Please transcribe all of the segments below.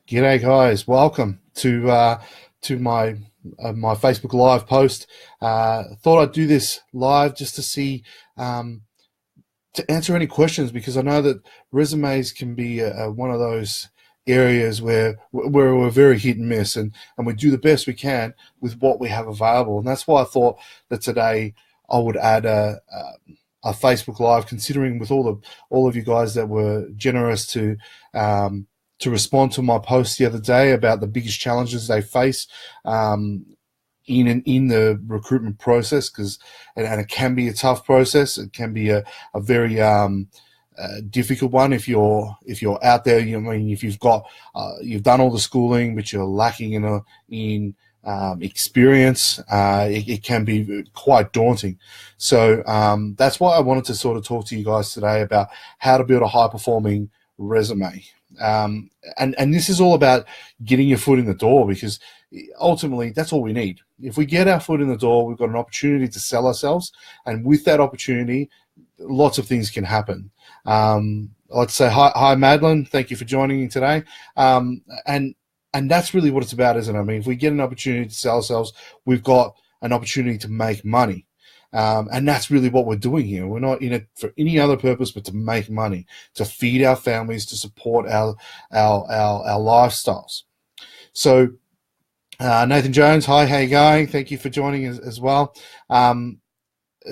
G'day, guys. Welcome to my Facebook Live post. Thought I'd do this live just to see to answer any questions, because I know that resumes can be one of those areas where we're very hit and miss, and we do the best we can with what we have available. And that's why I thought that today I would add a Facebook Live, considering with all of you guys that were generous to respond to my post the other day about the biggest challenges they face in the recruitment process, and it can be a tough process. It can be a very difficult one if you're out there. If you've got you've done all the schooling but you're lacking in experience, it can be quite daunting. So that's why I wanted to sort of talk to you guys today about how to build a high performing resume. And this is all about getting your foot in the door, because ultimately that's all we need. If we get our foot in the door, we've got an opportunity to sell ourselves, and with that opportunity, lots of things can happen. I'd like to say hi, Madeline. Thank you for joining me today. And that's really what it's about, isn't it? I mean, if we get an opportunity to sell ourselves, we've got an opportunity to make money. And that's really what we're doing here. We're not in it for any other purpose but to make money, to feed our families, to support our lifestyles. So, Nathan Jones, hi, how you going? Thank you for joining us as well.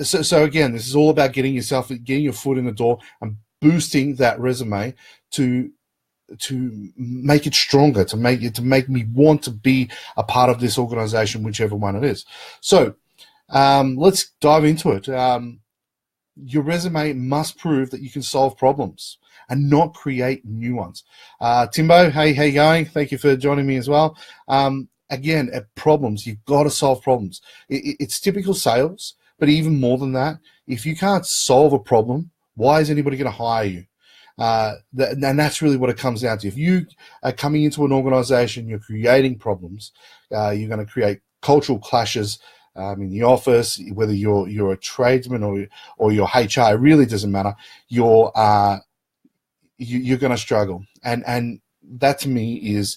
So again, this is all about getting your foot in the door and boosting that resume to make it stronger, to make me want to be a part of this organization, whichever one it is. So, let's dive into it. Your resume must prove that you can solve problems and not create new ones. Timbo, hey, how you going? Thank you for joining me as well. Again, at problems, you've got to solve problems. It's typical sales, but even more than that, if you can't solve a problem, why is anybody going to hire you? And that's really what it comes down to. If you are coming into an organization, you're creating problems, you're going to create cultural clashes in the office, whether you're a tradesman or you're HR, it really doesn't matter. You're going to struggle, and that to me is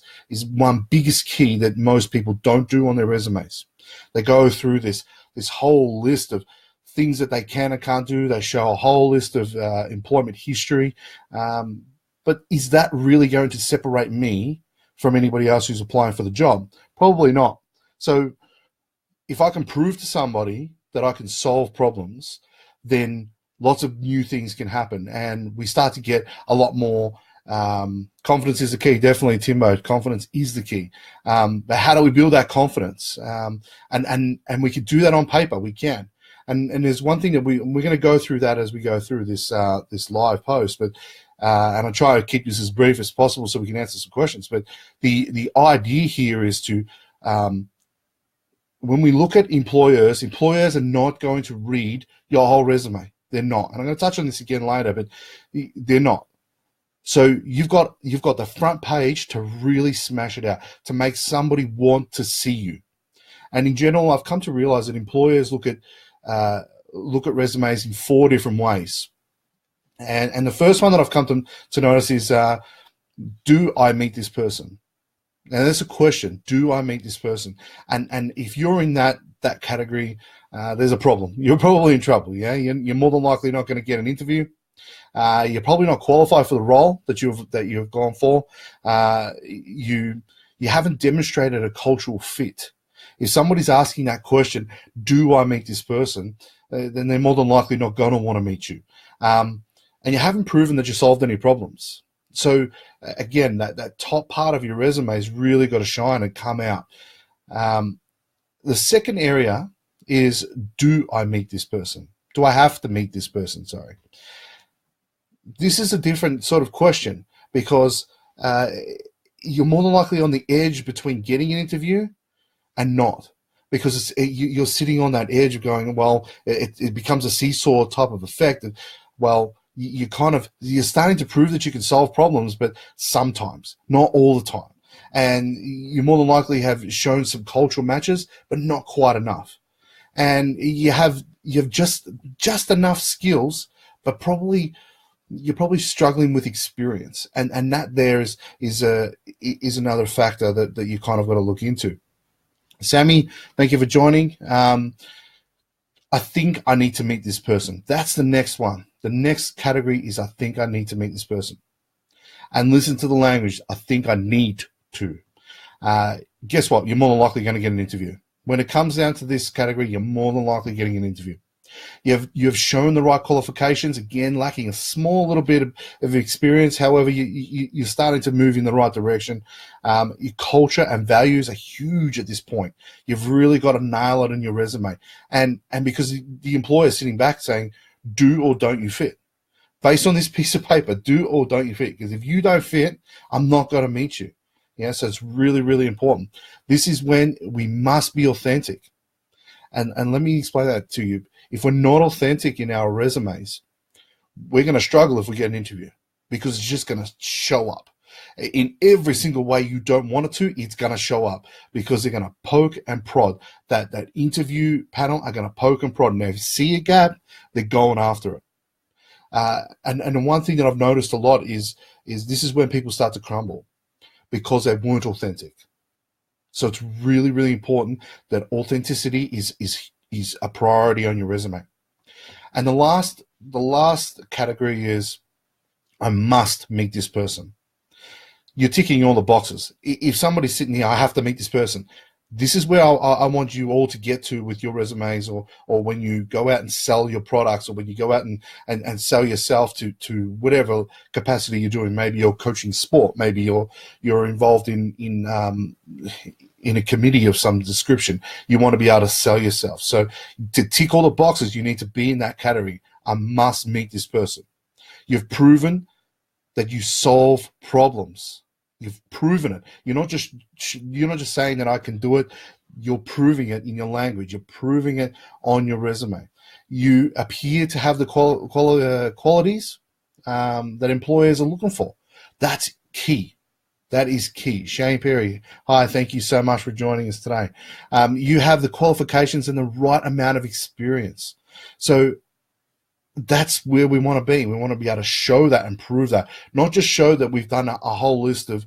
one biggest key that most people don't do on their resumes. They go through this whole list of things that they can and can't do. They show a whole list of employment history, but is that really going to separate me from anybody else who's applying for the job? Probably not. So if I can prove to somebody that I can solve problems, then lots of new things can happen, and we start to get a lot more. Confidence is the key, definitely, Timbo. Confidence is the key. But how do we build that confidence? And we can do that on paper. We can. And there's one thing that we're going to go through that as we go through this live post. But and I'll try to keep this as brief as possible so we can answer some questions. But the idea here is to when we look at employers are not going to read your whole resume. They're not. And I'm going to touch on this again later, but they're not. So you've got the front page to really smash it out, to make somebody want to see you. And in general, I've come to realize that employers look at resumes in 4 different ways. And the first one that I've come to notice is, do I meet this person? Now that's a question. Do I meet this person? And if you're in that category, there's a problem. You're probably in trouble. Yeah, you're more than likely not going to get an interview. You're probably not qualified for the role that you've gone for. You haven't demonstrated a cultural fit. If somebody's asking that question, do I meet this person? Then they're more than likely not going to want to meet you. And you haven't proven that you solved any problems. So again, that top part of your resume has really got to shine and come out. The second area is, do I meet this person? Do I have to meet this person? Sorry. This is a different sort of question, because you're more than likely on the edge between getting an interview and not, because you're sitting on that edge of going, well, it becomes a seesaw type of effect. Well, you're starting to prove that you can solve problems, but sometimes, not all the time. And you more than likely have shown some cultural matches, but not quite enough. And you have just enough skills, but probably you're probably struggling with experience, and that there is another factor that you kind of got to look into. Sammy, thank you for joining. I think I need to meet this person. That's the next one. The next category is I think I need to meet this person. And listen to the language. I think I need to. Guess what? You're more than likely going to get an interview. When it comes down to this category, you're more than likely getting an interview. You have shown the right qualifications, again, lacking a small little bit of experience. However, you're starting to move in the right direction. Your culture and values are huge at this point. You've really got to nail it in your resume. And because the employer is sitting back saying, do or don't you fit? Based on this piece of paper, do or don't you fit? Because if you don't fit, I'm not going to meet you. Yeah, so it's really, really important. This is when we must be authentic. And let me explain that to you. If we're not authentic in our resumes, we're going to struggle if we get an interview because it's just going to show up. In every single way you don't want it to, it's going to show up because they're going to poke and prod. That interview panel are going to poke and prod. Now, if you see a gap, they're going after it. And the one thing that I've noticed a lot is this is when people start to crumble because they weren't authentic. So it's really, really important that authenticity is a priority on your resume. And the last category is I must meet this person. You're ticking all the boxes. If somebody's sitting here, I have to meet this person. This is where I want you all to get to with your resumes, or when you go out and sell your products, or when you go out and sell yourself to whatever capacity you're doing. Maybe you're coaching sport. Maybe you're involved in a committee of some description. You want to be able to sell yourself. So to tick all the boxes, you need to be in that category. I must meet this person. You've proven that you solve problems. You've proven it. You're not just saying that I can do it. You're proving it in your language. You're proving it on your resume. You appear to have the qualities that employers are looking for. That's key. That is key. Shane Perry, hi, thank you so much for joining us today. You have the qualifications and the right amount of experience. So that's where we want to be. We want to be able to show that and prove that, not just show that we've done a whole list of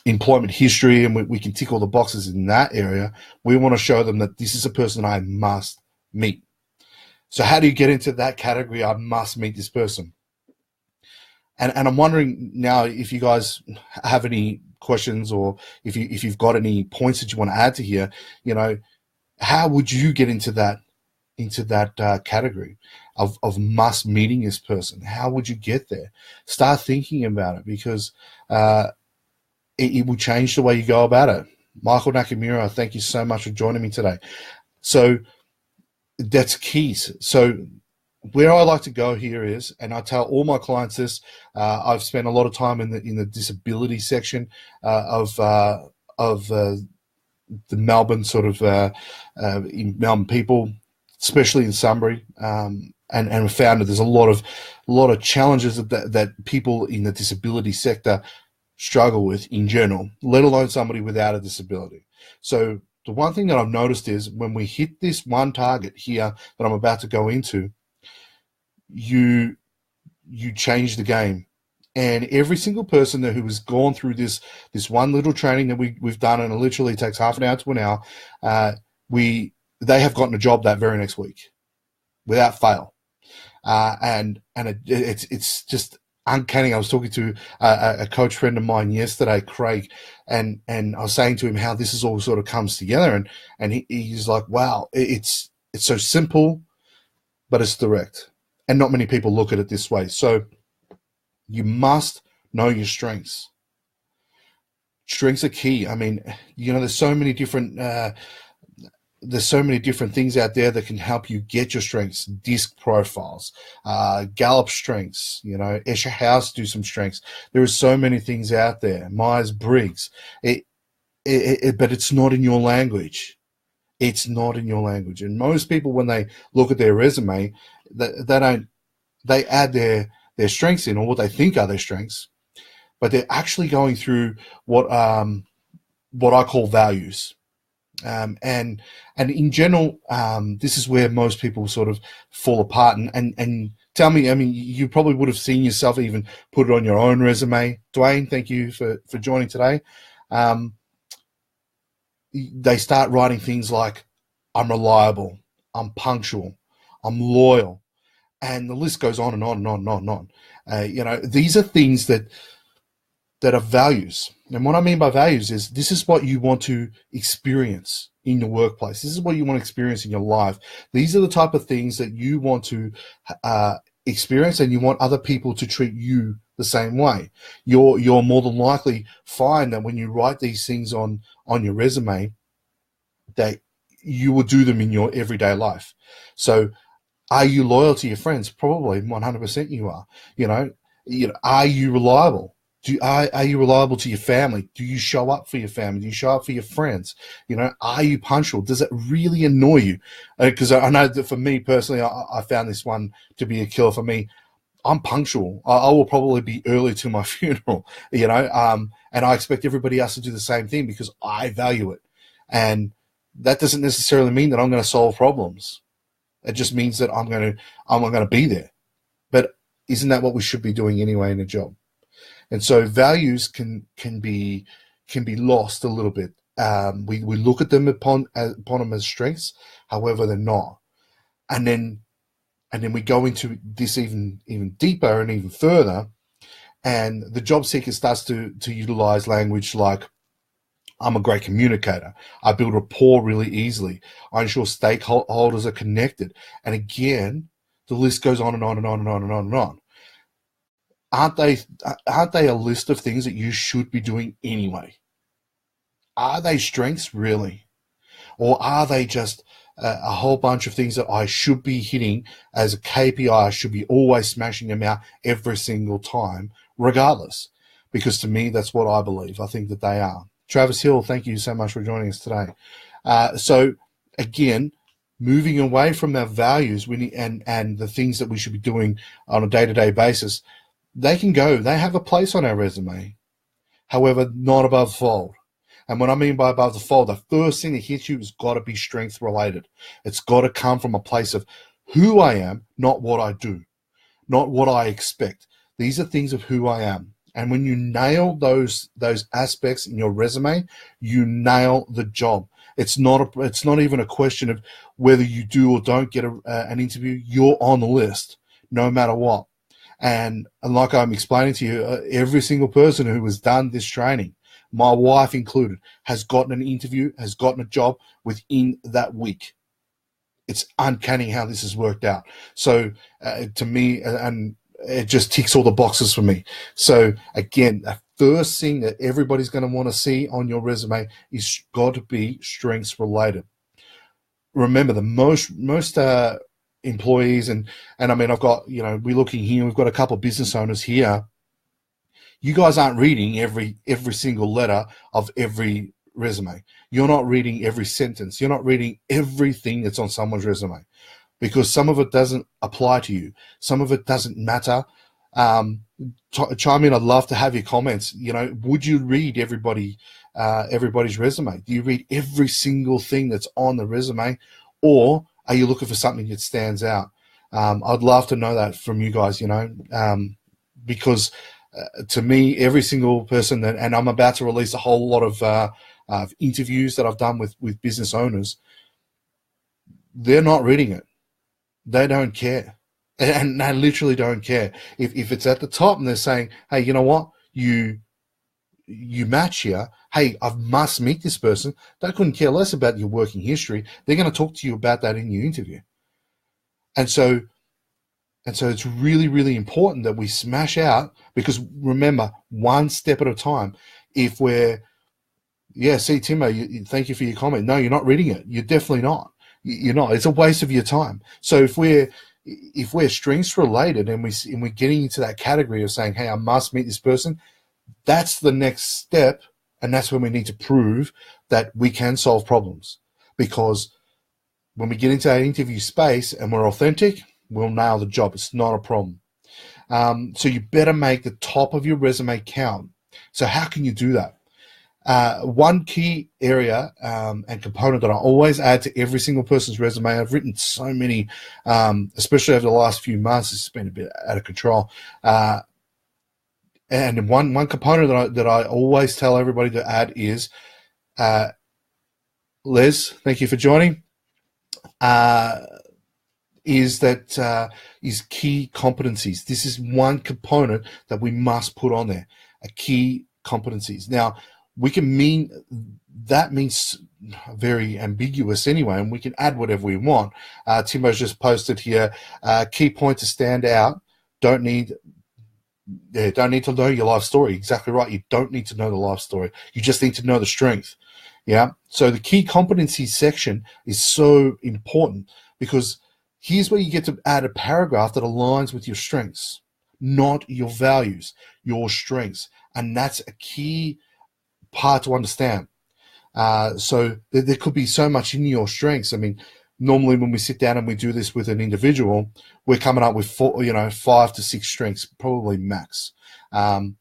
employment history and we can tick all the boxes in that area. We want to show them that this is a person I must meet. So how do you get into that category? I must meet this person. And I'm wondering now if you guys have any questions, or if you've got any points that you want to add to here. How would you get into that category of must meeting this person? How would you get there? Start thinking about it, because it will change the way you go about it. Michael Nakamura, thank you so much for joining me today. So that's keys. So where I like to go here is, and I tell all my clients this, I've spent a lot of time in the disability section of the Melbourne sort of in Melbourne people, especially in Sunbury, and found that there's a lot of challenges that people in the disability sector struggle with in general, let alone somebody without a disability. So the one thing that I've noticed is when we hit this one target here that I'm about to go into, you change the game. And every single person who has gone through this one little training that we've done, and it literally takes half an hour to an hour, they have gotten a job that very next week without fail. And it's just uncanny. I was talking to a coach friend of mine yesterday, Craig, and I was saying to him how this is all sort of comes together, and he's like, wow, it's so simple, but it's direct, and not many people look at it this way. So you must know your strengths. Strengths are key. I mean, there's so many different things out there that can help you get your strengths. DISC profiles, Gallup strengths, Escher House do some strengths. There are so many things out there. Myers-Briggs. But it's not in your language. It's not in your language. And most people, when they look at their resume, they add their strengths in, or what they think are their strengths, but they're actually going through what I call values. And in general, this is where most people sort of fall apart, and Tell me, I mean, you probably would have seen yourself even put it on your own resume. Dwayne, thank you for joining today. Um, they start writing things like, I'm reliable, I'm punctual, I'm loyal, and the list goes on and on and on and on and on. These are things that are values. And what I mean by values is this is what you want to experience in your workplace. This is what you want to experience in your life. These are the type of things that you want to experience, and you want other people to treat you the same way. You're more than likely find that when you write these things on your resume, that you will do them in your everyday life. So are you loyal to your friends? Probably 100% you are. Are you reliable? Are you reliable to your family? Do you show up for your family? Do you show up for your friends? Are you punctual? Does it really annoy you? Because I know that for me personally, I found this one to be a killer for me. I'm punctual. I will probably be early to my funeral, and I expect everybody else to do the same thing because I value it. And that doesn't necessarily mean that I'm going to solve problems. It just means that I'm going to be there. But isn't that what we should be doing anyway in a job? And so values can be lost a little bit. We look at them upon them as strengths, however they're not. And then we go into this even deeper and even further, and the job seeker starts to utilize language like, I'm a great communicator. I build rapport really easily. I ensure stakeholders are connected. And again, the list goes on and on and on and on and on and on. Aren't they a list of things that you should be doing anyway? Are they strengths really? Or are they just a whole bunch of things that I should be hitting as a KPI? I should be always smashing them out every single time, regardless. Because to me, that's what I believe. I think that they are. Travis Hill, thank you so much for joining us today. So again, moving away from our values and the things that we should be doing on a day-to-day basis, they have a place on our resume. However, not above the fold. And what I mean by above the fold, the first thing that hits you has got to be strength related. It's got to come from a place of who I am, not what I do, not what I expect. These are things of who I am. And when you nail those aspects in your resume, you nail the job. It's not even a question of whether you do or don't get an interview. You're on the list, no matter what. And like I'm explaining to you, every single person who has done this training, my wife included, has gotten an interview, has gotten a job within that week. It's uncanny how this has worked out. So to me, and it just ticks all the boxes for me. So again, the first thing that everybody's going to want to see on your resume is got to be strengths related. Remember, the most employees, and I mean, I've got, we're looking here, we've got a couple of business owners here. You guys aren't reading every single letter of every resume. You're not reading every sentence. You're not reading everything that's on someone's resume, because some of it doesn't apply to you. Some of it doesn't matter. Chime in. I'd love to have your comments. Would you read everybody's resume? Do you read every single thing that's on the resume, or are you looking for something that stands out? I'd love to know that from you guys, because to me, every single person and I'm about to release a whole lot of interviews that I've done with business owners, they're not reading it. They don't care. And they literally don't care. If it's at the top and they're saying, hey, you know what? You match here. Hey, I must meet this person. They couldn't care less about your working history. They're going to talk to you about that in your interview. And so it's really, really important that we smash out, because remember, one step at a time. If we're, see, Timo, thank you for your comment. No, you're not reading it. You're definitely not. You're not. It's a waste of your time. So if we're strengths related and we're getting into that category of saying, hey, I must meet this person, that's the next step, and that's when we need to prove that we can solve problems. Because when we get into that interview space and we're authentic, we'll nail the job. It's not a problem. So you better make the top of your resume count. So how can you do that? One key area and component that I always add to every single person's resume, I've written so many, especially over the last few months, it's been a bit out of control. And one component that I always tell everybody to add is, Les, thank you for joining, is key competencies. This is one component that we must put on there, a key competencies. Now, that means very ambiguous anyway, and we can add whatever we want. Timo's just posted here, key point to stand out, don't need to know your life story. Exactly right. You don't need to know the life story. You just need to know the strength. Yeah. So the key competencies section is so important, because here's where you get to add a paragraph that aligns with your strengths, not your values, your strengths. And that's a key part to understand. So there could be so much in your strengths. I mean, normally when we sit down and we do this with an individual, we're coming up with 5 to 6 strengths, probably max. And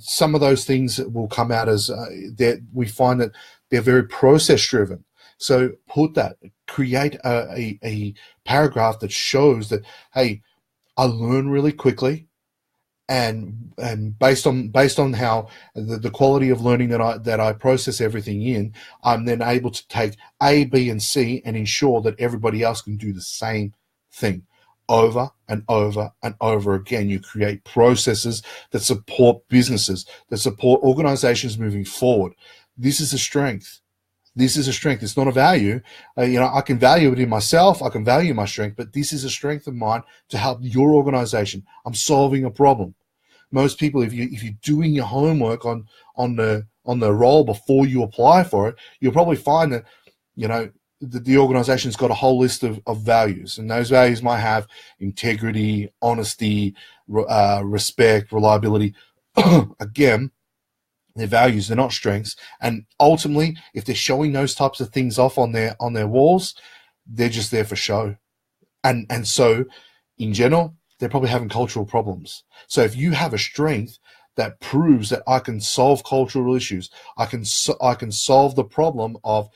some of those things will come out as that we find that they're very process driven. So create a paragraph that shows that, hey, I learn really quickly, and based on how the quality of learning that I process everything in, I'm then able to take A, B, and C and ensure that everybody else can do the same thing over and over and over again. You create processes that support businesses, that support organizations moving forward. This is a strength. It's not a value. I can value it in myself. I can value my strength, but this is a strength of mine to help your organization. I'm solving a problem. Most people, if you're doing your homework on the role before you apply for it, you'll probably find that, the organization's got a whole list of values, and those values might have integrity, honesty, respect, reliability. Again, they're values, they're not strengths. And ultimately, if they're showing those types of things off on their walls, they're just there for show. And so, in general, they're probably having cultural problems. So if you have a strength that proves that I can solve cultural issues, I can solve the problem of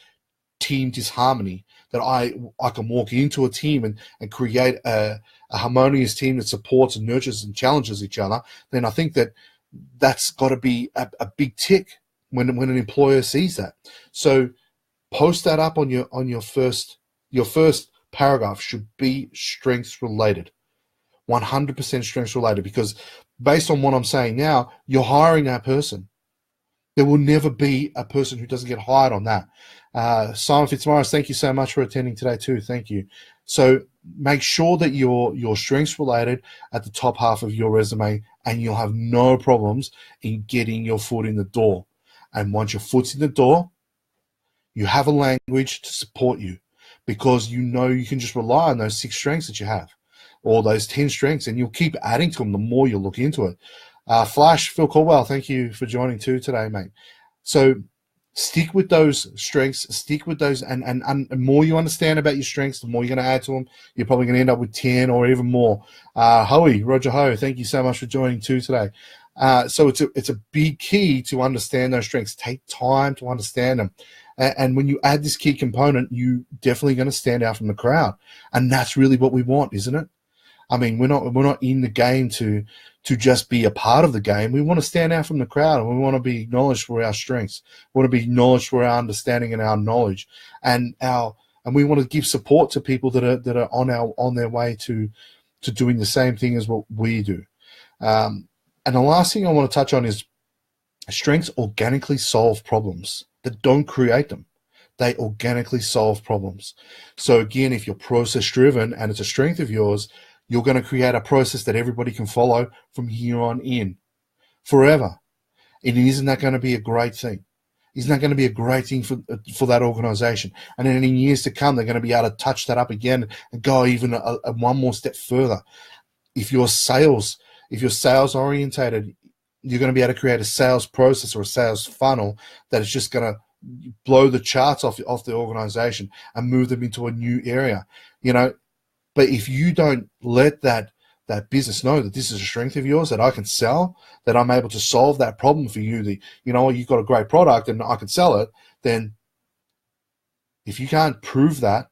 team disharmony, that I can walk into a team and create a harmonious team that supports and nurtures and challenges each other, then I think that's got to be a big tick when an employer sees that. So post that up on your first paragraph should be strengths related. 100% strengths related, because based on what I'm saying now, you're hiring that person. There will never be a person who doesn't get hired on that. Simon Fitzmaurice, thank you so much for attending today too. Thank you. So make sure that your strengths related at the top half of your resume, and you'll have no problems in getting your foot in the door. And once your foot's in the door, you have a language to support you, because you can just rely on those 6 strengths that you have, or those 10 strengths, and you'll keep adding to them the more you look into it. Flash, Phil Caldwell, thank you for joining too today, mate. So stick with those strengths, stick with those, and the more you understand about your strengths, the more you're going to add to them. You're probably going to end up with 10 or even more. Roger Ho, thank you so much for joining too today. So it's a big key to understand those strengths. Take time to understand them. And when you add this key component, you definitely going to stand out from the crowd. And that's really what we want, isn't it? I mean, we're not in the game to just be a part of the game. We want to stand out from the crowd, and we want to be acknowledged for our strengths. We want to be acknowledged for our understanding and our knowledge, and we want to give support to people that are on their way to doing the same thing as what we do. And the last thing I want to touch on is strengths organically solve problems. That don't create them. They organically solve problems. So again, if you're process driven and it's a strength of yours, you're going to create a process that everybody can follow from here on in forever. And isn't that going to be a great thing? Isn't that going to be a great thing for that organization? And then in years to come, they're going to be able to touch that up again and go even one more step further. If you're sales orientated, you're going to be able to create a sales process or a sales funnel that is just going to blow the charts off the organization and move them into a new area. But if you don't let that that business know that this is a strength of yours that I can sell, that I'm able to solve that problem for you, that, you know, you've got a great product and I can sell it, then if you can't prove that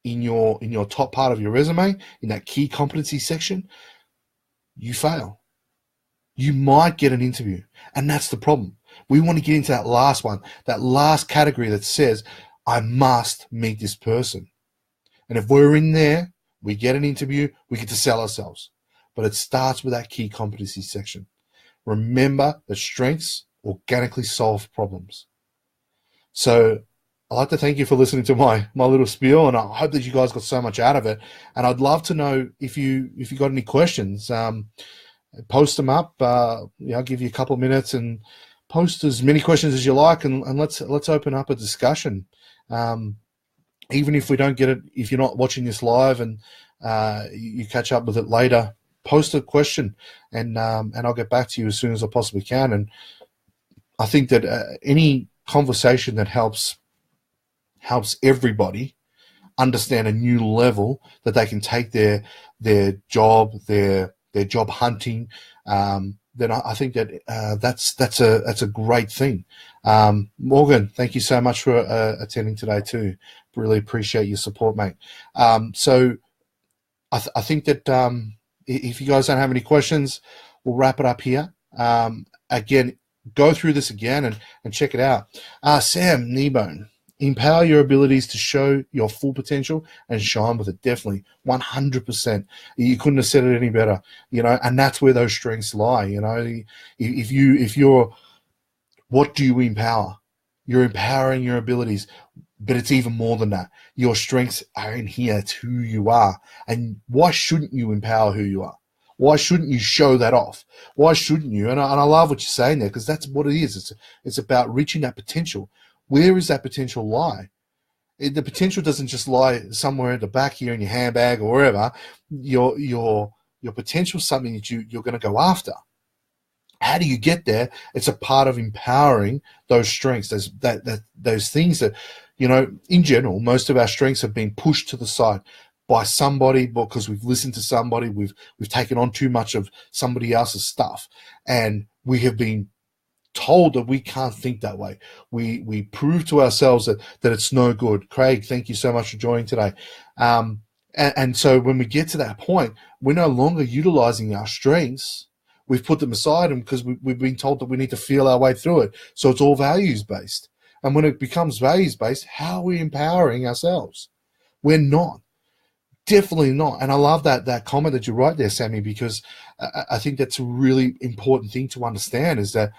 in your top part of your resume, in that key competency section, you fail. You might get an interview. And that's the problem. We want to get into that last one, that last category that says, I must meet this person. And if we're in there, we get an interview, we get to sell ourselves. But it starts with that key competency section. Remember that strengths organically solve problems. So I'd like to thank you for listening to my little spiel, and I hope that you guys got so much out of it. And I'd love to know if you got any questions. Post them up. I'll give you a couple of minutes and post as many questions as you like, and let's open up a discussion. Even if we don't get it, if you're not watching this live and you catch up with it later, post a question, and I'll get back to you as soon as I possibly can. And I think that any conversation that helps everybody understand a new level that they can take their job, their job hunting, then I think that that's a great thing. Morgan, thank you so much for attending today too. Really appreciate your support, mate. So I think that if you guys don't have any questions, we'll wrap it up here. Again, go through this again and check it out. Sam Kneebone, empower your abilities to show your full potential and shine with it. Definitely, 100%. You couldn't have said it any better, you know. And that's where those strengths lie, you know. If you're, what do you empower? You're empowering your abilities, but it's even more than that. Your strengths are in here. It's who you are, and why shouldn't you empower who you are? Why shouldn't you show that off? Why shouldn't you? And I love what you're saying there, because that's what it is. It's about reaching that potential. Where is that potential lie? The potential doesn't just lie somewhere at the back here in your handbag or wherever. Your potential is something that you're going to go after. How do you get there? It's a part of empowering those strengths. Those things that, you know, in general, most of our strengths have been pushed to the side by somebody because we've listened to somebody, we've taken on too much of somebody else's stuff, and we have been told that we can't think that way. We prove to ourselves that it's no good. Craig, thank you so much for joining today. And so when we get to that point, we're no longer utilizing our strengths. We've put them aside, and because we've been told that we need to feel our way through it. So it's all values-based. And when it becomes values-based, how are we empowering ourselves? We're not. Definitely not. And I love that comment that you write there, Sammy, because I think that's a really important thing to understand, is that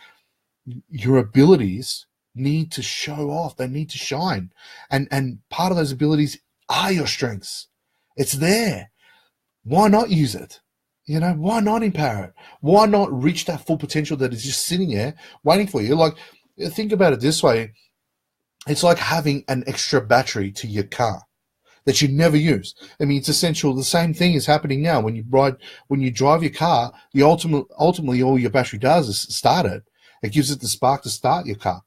your abilities need to show off. They need to shine. And part of those abilities are your strengths. It's there. Why not use it? You know, why not empower it? Why not reach that full potential that is just sitting there waiting for you? Like, think about it this way. It's like having an extra battery to your car that you never use. I mean, it's essential. The same thing is happening now. When you drive your car, ultimately all your battery does is start it. It gives it the spark to start your car.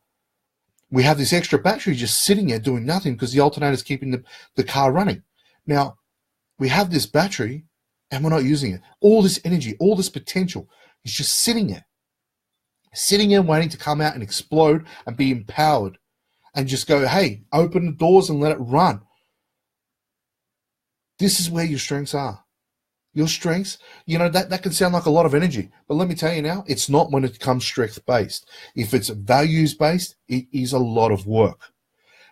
We have this extra battery just sitting there doing nothing because the alternator is keeping the car running. Now, we have this battery and we're not using it. All this energy, all this potential is just sitting there waiting to come out and explode and be empowered and just go, hey, open the doors and let it run. This is where your strengths are. Your strengths, you know, that can sound like a lot of energy, but let me tell you now, it's not when it comes strength-based. If it's values-based, it is a lot of work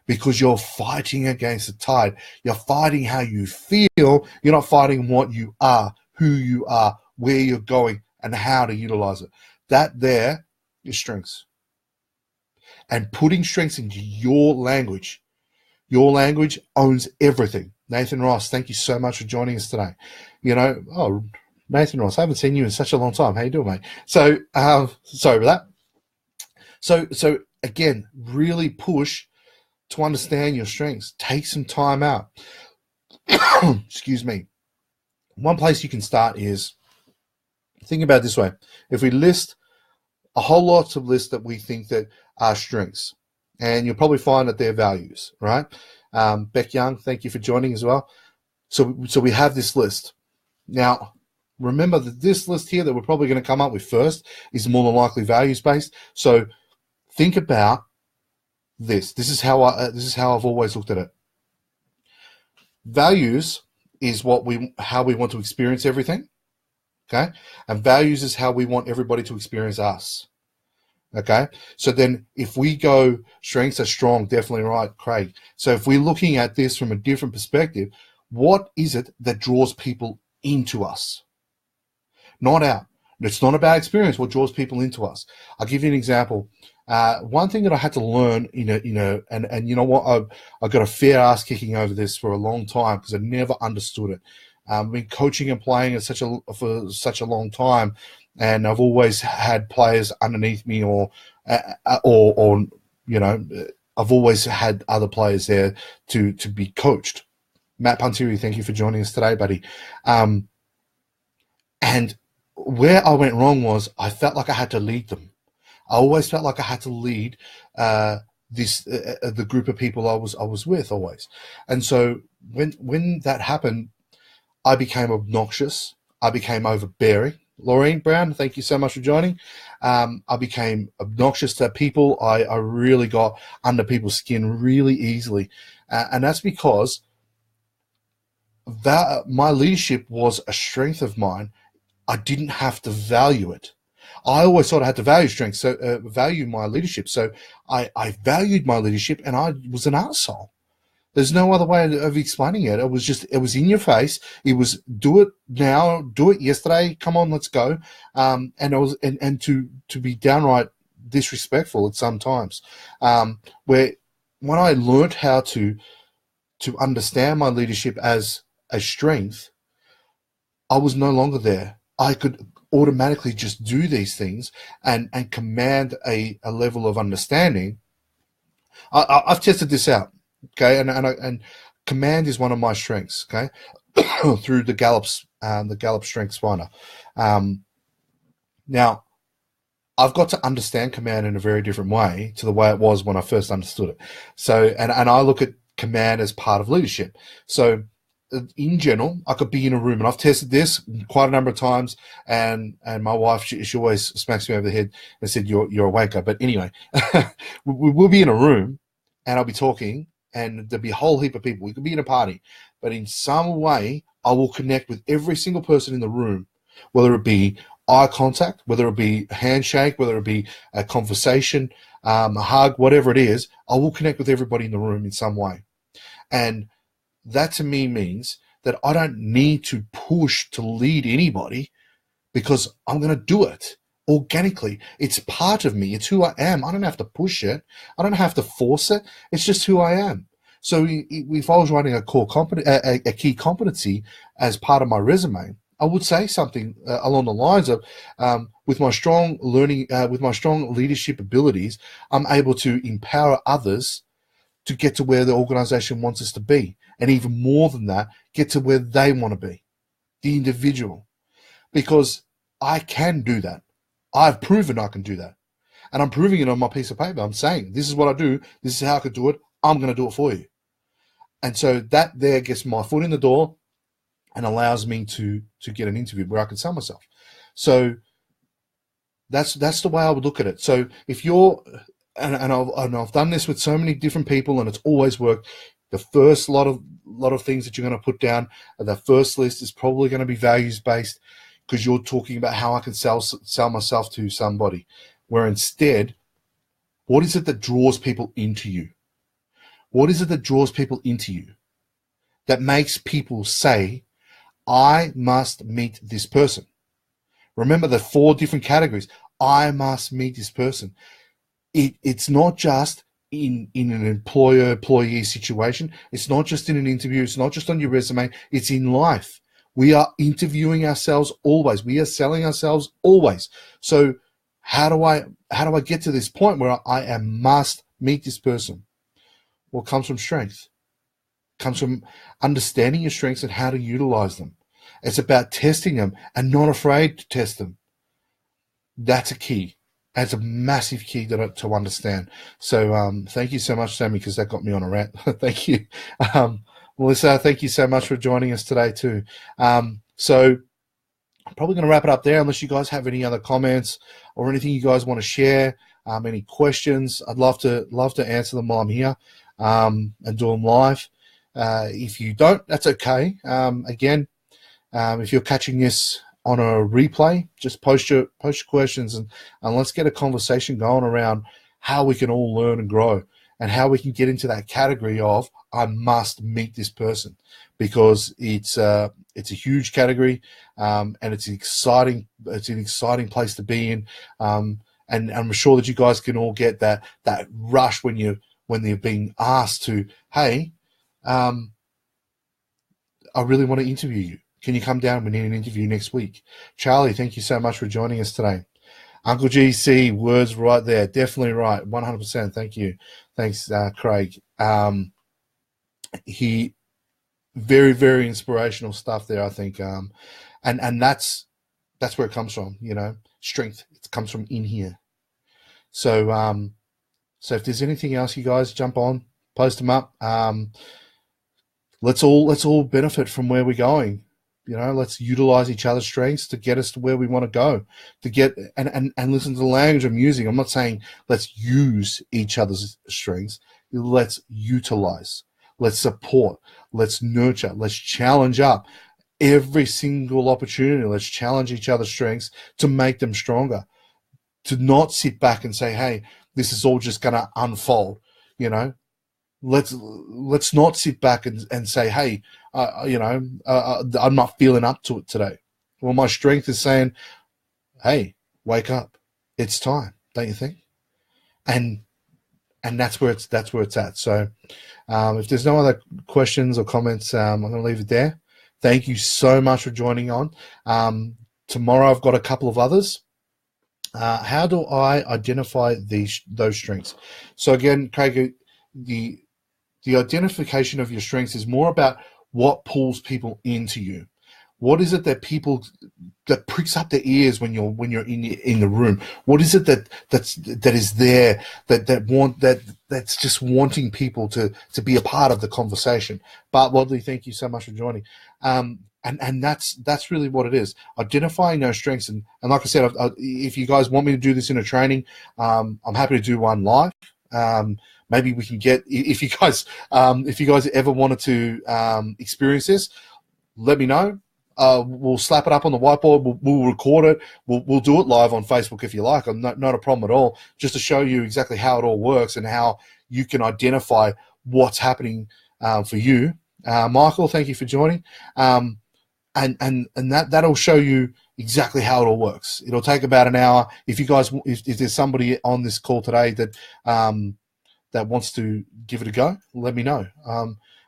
because you're fighting against the tide. You're fighting how you feel. You're not fighting what you are, who you are, where you're going, and how to utilize it. That there is strengths. And putting strengths into your language owns everything. Nathan Ross, thank you so much for joining us today. You know, Nathan Ross, I haven't seen you in such a long time. How you doing, mate? So, sorry about that. So again, really push to understand your strengths. Take some time out. Excuse me. One place you can start is, think about it this way. If we list a whole lot of lists that we think that are strengths, and you'll probably find that they're values, right? Beck Young, thank you for joining as well. So we have this list. Now, remember that this list here that we're probably going to come up with first is more than likely values-based. So think about this. This is how I've always looked at it. Values is how we want to experience everything. Okay, and values is how we want everybody to experience us. Okay, so then if we go strengths are strong, definitely right, Craig. So if we're looking at this from a different perspective, what is it that draws people into us? Not out. It's not about experience. What draws people into us? I'll give you an example. One thing that I had to learn, and you know what, I've got a fair ass kicking over this for a long time because I never understood it. I've been coaching and playing for such a long time, and I've always had players underneath me, or I've always had other players there to be coached. Matt Puntiri, thank you for joining us today, buddy. And where I went wrong was I felt like I had to lead them. I always felt like I had to lead the group of people I was with always. And so when that happened, I became obnoxious. I became overbearing. Laureen Brown, thank you so much for joining. I became obnoxious to people. I really got under people's skin really easily. And that's because my leadership was a strength of mine. I didn't have to value it. I always thought I had to value my leadership. So I valued my leadership, and I was an arsehole. There's no other way of explaining it. It was in your face. It was do it now, do it yesterday. Come on, let's go. And to be downright disrespectful at some times. When I learned how to understand my leadership as a strength, I was no longer there. I could automatically just do these things and command a level of understanding. I've tested this out. Okay, and command is one of my strengths. Okay, through the Gallup Strengths Finder. Now, I've got to understand command in a very different way to the way it was when I first understood it. So, and I look at command as part of leadership. So, in general, I could be in a room, and I've tested this quite a number of times. And my wife, she always smacks me over the head and said, "You're a wanker." But anyway, we'll be in a room, and I'll be talking. And there'll be a whole heap of people. We could be in a party, but in some way, I will connect with every single person in the room, whether it be eye contact, whether it be a handshake, whether it be a conversation, a hug, whatever it is. I will connect with everybody in the room in some way. And that to me means that I don't need to push to lead anybody because I'm going to do it organically. It's part of me. It's who I am. I don't have to push it. I don't have to force it. It's just who I am. So if I was writing a key competency as part of my resume, I would say something along the lines of, with my strong leadership abilities, I'm able to empower others to get to where the organization wants us to be. And even more than that, get to where they want to be, the individual. Because I can do that. I've proven I can do that. And I'm proving it on my piece of paper. I'm saying, this is what I do. This is how I could do it. I'm going to do it for you. And so that there gets my foot in the door and allows me to get an interview where I can sell myself. So that's the way I would look at it. So if you're, and I've done this with so many different people, and it's always worked. The first lot of things that you're going to put down, the first list is probably going to be values based, because you're talking about how I can sell myself to somebody. Where instead, what is it that draws people into you? What is it that draws people into you? That makes people say, I must meet this person. Remember the 4 different categories. I must meet this person. It's not just in an employer-employee situation. It's not just in an interview. It's not just on your resume. It's in life. We are interviewing ourselves always. We are selling ourselves always. So how do I get to this point where I must meet this person? Well, it comes from strength. It comes from understanding your strengths and how to utilize them. It's about testing them and not afraid to test them. That's a key. That's a massive key to understand. So thank you so much, Sammy, because that got me on a rant. Thank you. Melissa, thank you so much for joining us today too. So I'm probably going to wrap it up there unless you guys have any other comments or anything you guys want to share, any questions. I'd love to answer them while I'm here and do them live. If you don't, that's okay. Again, if you're catching this on a replay, just post your questions and let's get a conversation going around how we can all learn and grow and how we can get into that category of I must meet this person, because it's a huge category, and it's an exciting place to be in, and I'm sure that you guys can all get that rush when they're being asked to, hey, I really want to interview you. Can you come down? We need an interview next week. Charlie, thank you so much for joining us today. Uncle GC, words right there. Definitely right. 100%. Thank you. Thanks, Craig. He very, very inspirational stuff there, I think. And that's where it comes from, strength. It comes from in here. So so if there's anything else, you guys jump on, post them up. Let's all benefit from where we're going. Let's utilize each other's strengths to get us to where we want to go, to get and listen to the language I'm using. I'm not saying let's use each other's strengths. Let's utilize, let's support, let's nurture, let's challenge up every single opportunity. Let's challenge each other's strengths to make them stronger, to not sit back and say, hey, this is all just going to unfold. Let's not sit back and say, hey, I'm not feeling up to it today. Well, my strength is saying, hey, wake up. It's time, don't you think? And that's where it's at. So if there's no other questions or comments, I'm going to leave it there. Thank you so much for joining on. Tomorrow I've got a couple of others. How do I identify those strengths? So again, Craig, the identification of your strengths is more about what pulls people into you. What is it that pricks up their ears when you're in the room? What is it that is there that's just wanting people to be a part of the conversation? Bart Wadley, thank you so much for joining. And that's really what it is, identifying those strengths. And like I said, if you guys want me to do this in a training, I'm happy to do one live. Maybe we can get, if you guys ever wanted to experience this, let me know. We'll slap it up on the whiteboard. We'll record it. We'll do it live on Facebook if you like. Not a problem at all. Just to show you exactly how it all works and how you can identify what's happening for you. Michael, thank you for joining. And that'll show you exactly how it all works. It'll take about an hour. If there's somebody on this call today that wants to give it a go, let me know.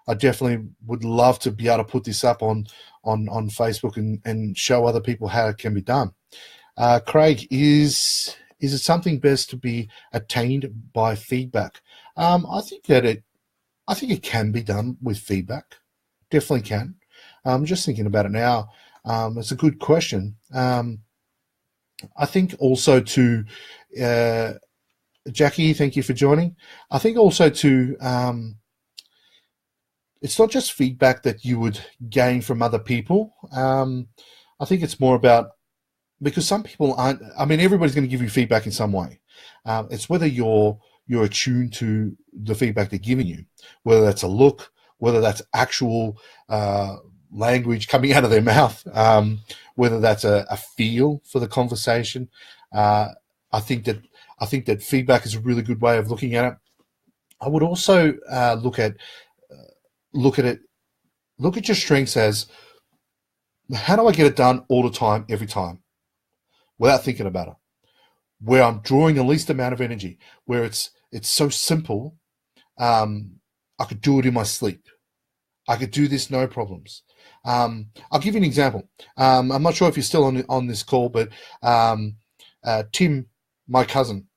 I definitely would love to be able to put this up on Facebook and show other people how it can be done. Craig, is it something best to be attained by feedback? I think it can be done with feedback. Definitely can. I'm just thinking about it now. It's a good question. I think also to Jackie, thank you for joining. I think also to it's not just feedback that you would gain from other people. I think it's more about, because some people aren't, everybody's going to give you feedback in some way. It's whether you're attuned to the feedback they're giving you, whether that's a look, whether that's actual language coming out of their mouth, whether that's a feel for the conversation. I think that feedback is a really good way of looking at it. I would also look at your strengths as, how do I get it done all the time, every time, without thinking about it? Where I'm drawing the least amount of energy, where it's so simple, I could do it in my sleep. I could do this no problems. I'll give you an example. I'm not sure if you're still on this call, but Tim, my cousin,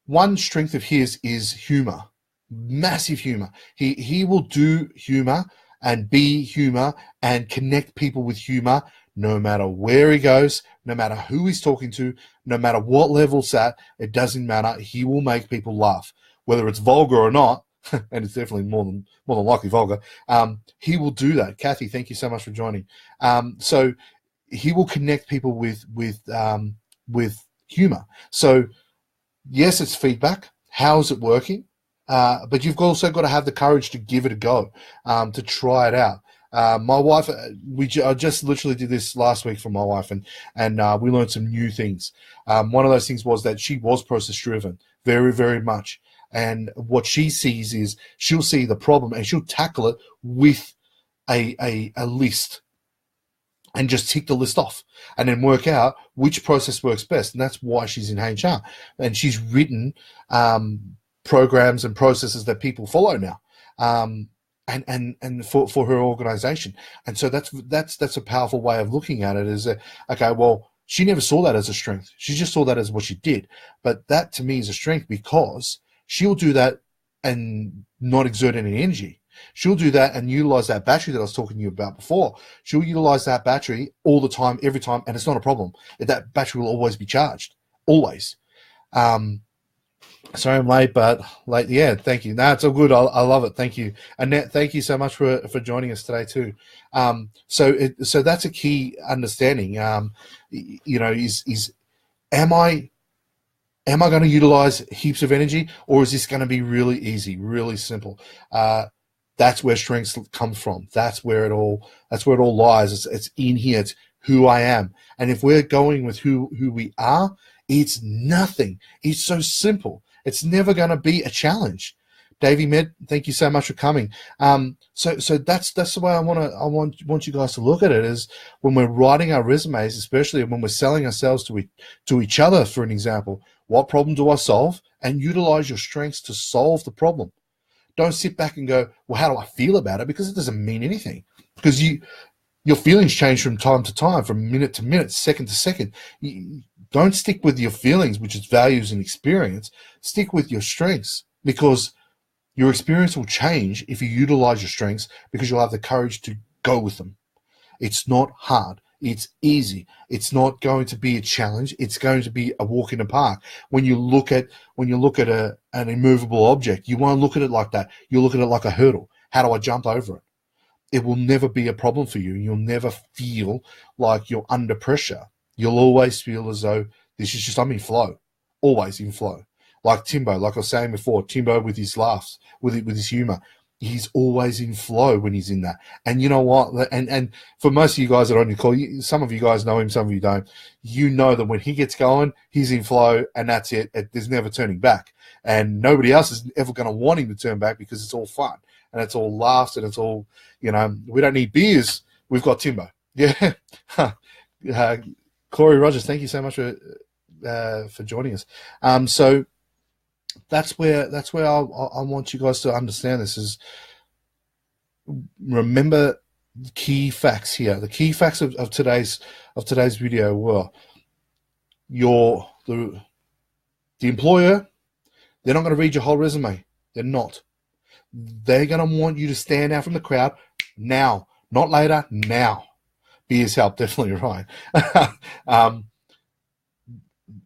one strength of his is humor, massive humor. He will do humor and be humor and connect people with humor, no matter where he goes, no matter who he's talking to, no matter what level it's at. It doesn't matter. He will make people laugh, whether it's vulgar or not. And it's definitely more than likely vulgar. He will do that. Kathy, thank you so much for joining. So he will connect people with humor. So yes, it's feedback. How is it working? But you've also got to have the courage to give it a go, to try it out. My wife, I just literally did this last week for my wife, and we learned some new things. One of those things was that she was process driven, very, very much. And what she sees is she'll see the problem and she'll tackle it with a list and just tick the list off and then work out which process works best. And that's why she's in HR. And she's written programs and processes that people follow now, and for her organization. And so that's a powerful way of looking at it, is that, okay, well, she never saw that as a strength. She just saw that as what she did. But that to me is a strength, because she'll do that and not exert any energy. She'll do that and utilize that battery that I was talking to you about before. She'll utilize that battery all the time, every time, and it's not a problem. That battery will always be charged, always. Sorry I'm late, but late. Yeah, thank you. No, it's all good. I love it. Thank you, Annette. Thank you so much for joining us today too. So that's a key understanding. Is am I going to utilize heaps of energy, or is this going to be really easy, really simple? That's where strengths come from. That's where it all lies. It's in here. It's who I am. And if we're going with who we are, it's nothing. It's so simple. It's never going to be a challenge. Davey Med, thank you so much for coming. So that's the way I want you guys to look at it, is when we're writing our resumes, especially when we're selling ourselves to each other, for an example. What problem do I solve? And utilize your strengths to solve the problem. Don't sit back and go, well, how do I feel about it? Because it doesn't mean anything. Because your feelings change from time to time, from minute to minute, second to second. Don't stick with your feelings, which is values and experience. Stick with your strengths, because your experience will change if you utilize your strengths, because you'll have the courage to go with them. It's not hard. It's easy. It's not going to be a challenge. It's going to be a walk in the park. When you look at an immovable object, you won't look at it like that. You look at it like a hurdle. How do I jump over it? It will never be a problem for you. You'll never feel like you're under pressure. You'll always feel as though this is just, I'm in flow. Always in flow. Like Timbo, like I was saying before, Timbo with his laughs, with his humor. He's always in flow when he's in that. And you know what? And for most of you guys that are on your call, some of you guys know him, some of you don't. You know that when he gets going, he's in flow, and that's it. There's never turning back. And nobody else is ever going to want him to turn back, because it's all fun. And it's all laughs, and it's all, we don't need beers. We've got Timbo. Yeah. Corey Rogers, thank you so much for joining us. So that's where I want you guys to understand this is, remember the key facts here. The key facts of today's video were the employer, they're not going to read your whole resume. They're not. They're going to want you to stand out from the crowd now, not later, now. Beers help, definitely right.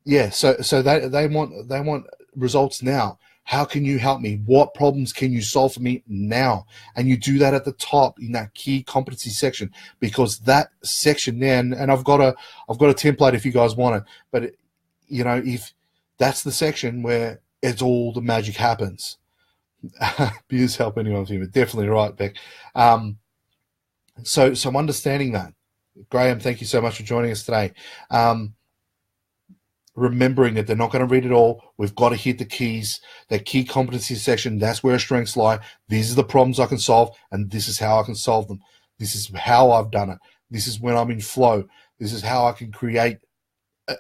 Yeah, so they want results now. How can you help me? What problems can you solve for me now? And you do that at the top in that key competency section, because that section then, and I've got a template if you guys want it, but if that's the section where it's all the magic happens. Beers help anyone, definitely right, Beck. So I'm understanding that. Graham, thank you so much for joining us today. Remembering that they're not going to read it all. We've got to hit the keys. That key competency section, that's where strengths lie. These are the problems I can solve, and this is how I can solve them. This is how I've done it. This is when I'm in flow. This is how I can create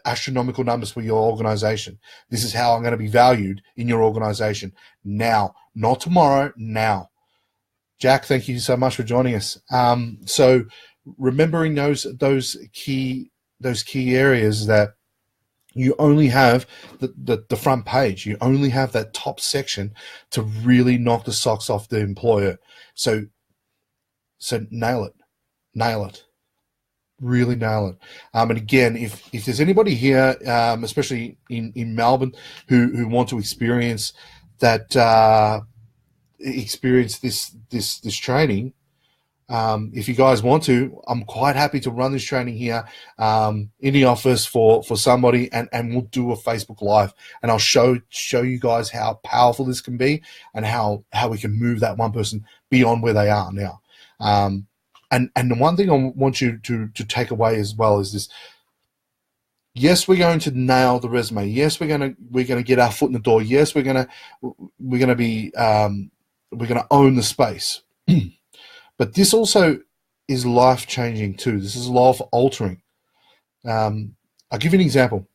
astronomical numbers for your organization. This is how I'm going to be valued in your organization now, not tomorrow, now. Jack, thank you so much for joining us. So remembering those key areas, that you only have the front page. You only have that top section to really knock the socks off the employer. So nail it. Really nail it. And again, if there's anybody here, especially in Melbourne, who want to experience that, experience this training, If you guys want to, I'm quite happy to run this training here in the office for somebody, and we'll do a Facebook Live, and I'll show you guys how powerful this can be, and how we can move that one person beyond where they are now. And the one thing I want you to take away as well is this. Yes, we're going to nail the resume. Yes, we're gonna get our foot in the door. Yes, we're gonna own the space. But this also is life changing too. This is life altering. I'll give you an example.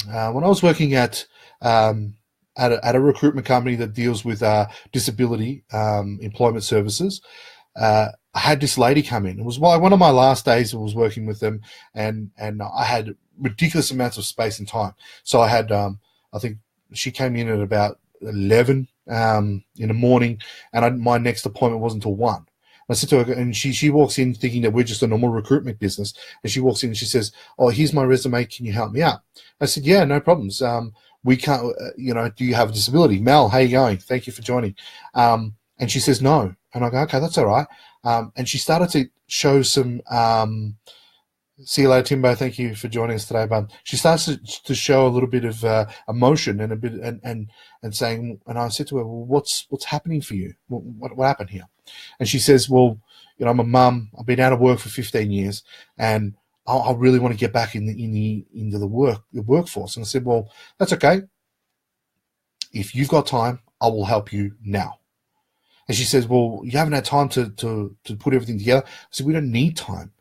When I was working at a recruitment company that deals with disability employment services, I had this lady come in. It was one of my last days I was working with them, and I had ridiculous amounts of space and time. So I had, I think she came in at about 11 in the morning, and my next appointment wasn't until 1. I said to her, and she walks in thinking that we're just a normal recruitment business, and she walks in and she says, "Oh, here's my resume. Can you help me out?" I said, "Yeah, no problems. We can't, do you have a disability?" "Mel, how you going? Thank you for joining." And she says, "No." And I go, "Okay, that's all right." And she started to show some, see you later, Timbo. Thank you for joining us today, bud. She starts to show a little bit of emotion and a bit, and saying, and I said to her, "Well, what's happening for you? What happened here?" And she says, "Well, I'm a mum. I've been out of work for 15 years, and I really want to get back into the workforce." And I said, "Well, that's okay. If you've got time, I will help you now." And she says, "Well, you haven't had time to put everything together." I said, "We don't need time.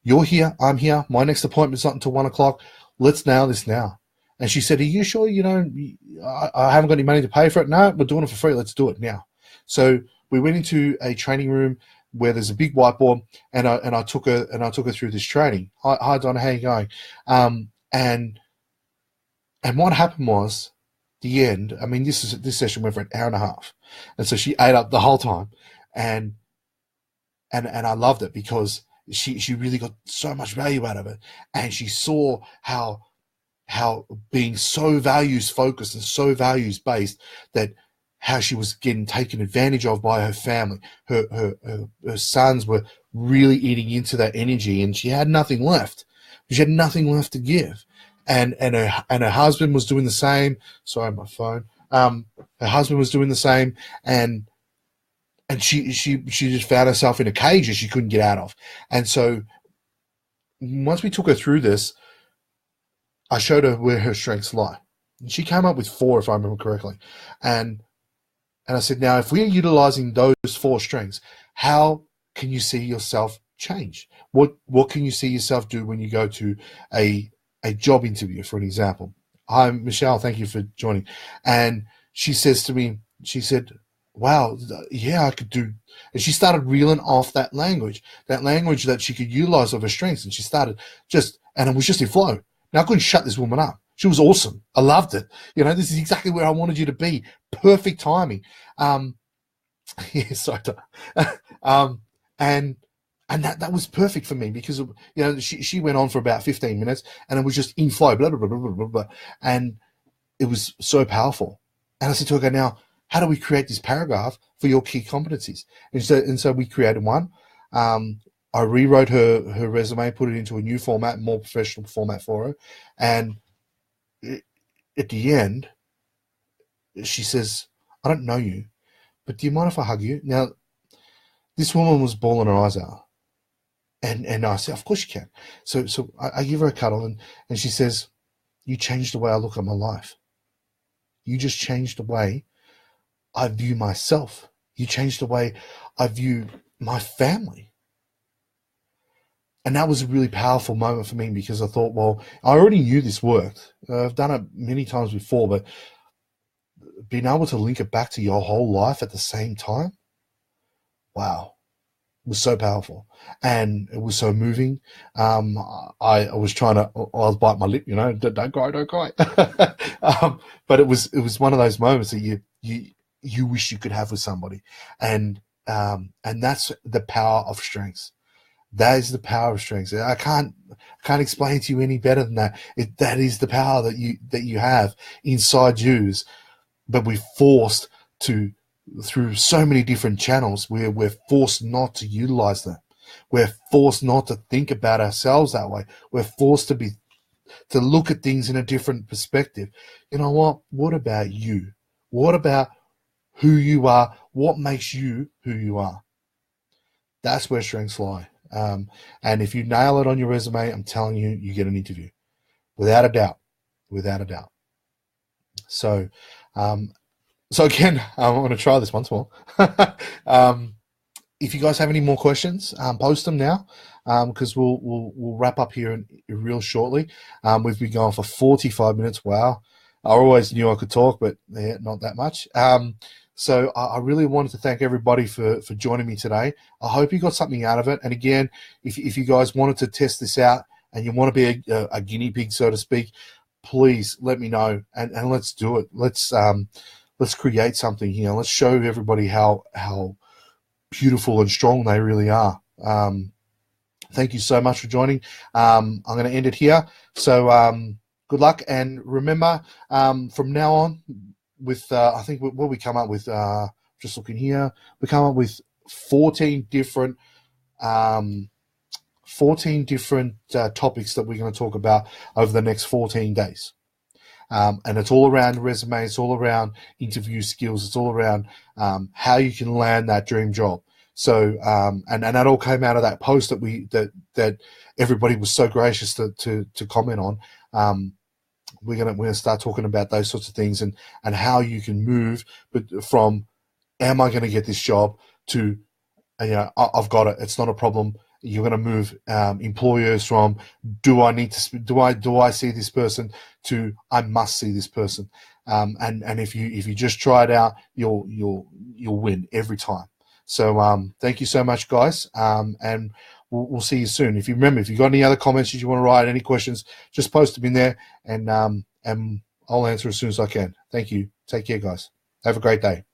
You're here, I'm here. My next appointment's not until 1 o'clock. Let's nail this now." And she said, "Are you sure I haven't got any money to pay for it?" "No, we're doing it for free. Let's do it now." So we went into a training room where there's a big whiteboard, and I took her through this training. "Hi, Donna, how you going?" And what happened was, the end. I mean, this session went for an hour and a half, and so she ate up the whole time, and I loved it because she really got so much value out of it, and she saw how being so values focused and so values based, that how she was getting taken advantage of by her family. Her sons were really eating into that energy, and she had nothing left. She had nothing left to give, and her husband was doing the same. Sorry, my phone. Her husband was doing the same, and she just found herself in a cage that she couldn't get out of. And so once we took her through this, I showed her where her strengths lie. And she came up with 4, if I remember correctly. And I said, "Now, if we're utilizing those 4 strengths, how can you see yourself change? What can you see yourself do when you go to a job interview, for an example?" "Hi, Michelle, thank you for joining." And she says to me, she said, "Wow, yeah, I could do." And she started reeling off that language that she could utilize of her strengths. And she started and it was just in flow. Now, I couldn't shut this woman up. She was awesome. I loved it. This is exactly where I wanted you to be. Perfect timing. Yeah, sorry. And that was perfect for me, because she went on for about 15 minutes, and it was just in flow, blah, blah, blah, blah, blah, blah. And it was so powerful. And I said to her, "Now, how do we create this paragraph for your key competencies?" And so we created one. I rewrote her resume, put it into a new format, more professional format for her. And at the end, she says, "I don't know you, but do you mind if I hug you?" Now, this woman was bawling her eyes out. And I said, "Of course you can." So I give her a cuddle, and she says, "You changed the way I look at my life. You just changed the way I view myself. You changed the way I view my family." And that was a really powerful moment for me, because I thought, well, I already knew this worked. I've done it many times before, but being able to link it back to your whole life at the same time, wow, it was so powerful. And it was so moving. I was trying to, I was biting my lip, don't cry. But it was one of those moments that you wish you could have with somebody. And that's the power of strengths. That is the power of strengths. I can't explain to you any better than that. That is the power that you have inside you, but we're forced to through so many different channels where we're forced not to utilize them. We're forced not to think about ourselves that way. We're forced to look at things in a different perspective. You know what? What about you? What about who you are? What makes you who you are? That's where strengths lie. And if you nail it on your resume, I'm telling you, you get an interview. Without a doubt. Without a doubt. So, so again, I'm going to try this once more. If you guys have any more questions, post them now, because we'll wrap up here in real shortly. We've been going for 45 minutes. Wow. I always knew I could talk, but yeah, not that much. So I really wanted to thank everybody for joining me today. I hope you got something out of it. And again, if you guys wanted to test this out and you want to be a guinea pig, so to speak, please let me know and let's do it. Let's create something here. Let's show everybody how beautiful and strong they really are. Thank you so much for joining. I'm going to end it here. So good luck, and remember, from now on, with I think what we come up with, just looking here, we come up with 14 different topics that we're going to talk about over the next 14 days. And it's all around resume, it's all around interview skills, it's all around how you can land that dream job. So and that all came out of that post that everybody was so gracious to comment on. We're gonna start talking about those sorts of things and how you can move, but from am I going to get this job to I've got it, it's not a problem. You're going to move employers from do I see this person to I must see this person, and if you just try it out, you'll win every time. So thank you so much, guys, and we'll see you soon. If you've got any other comments you want to write, any questions, just post them in there, and I'll answer as soon as I can. Thank you. Take care, guys. Have a great day.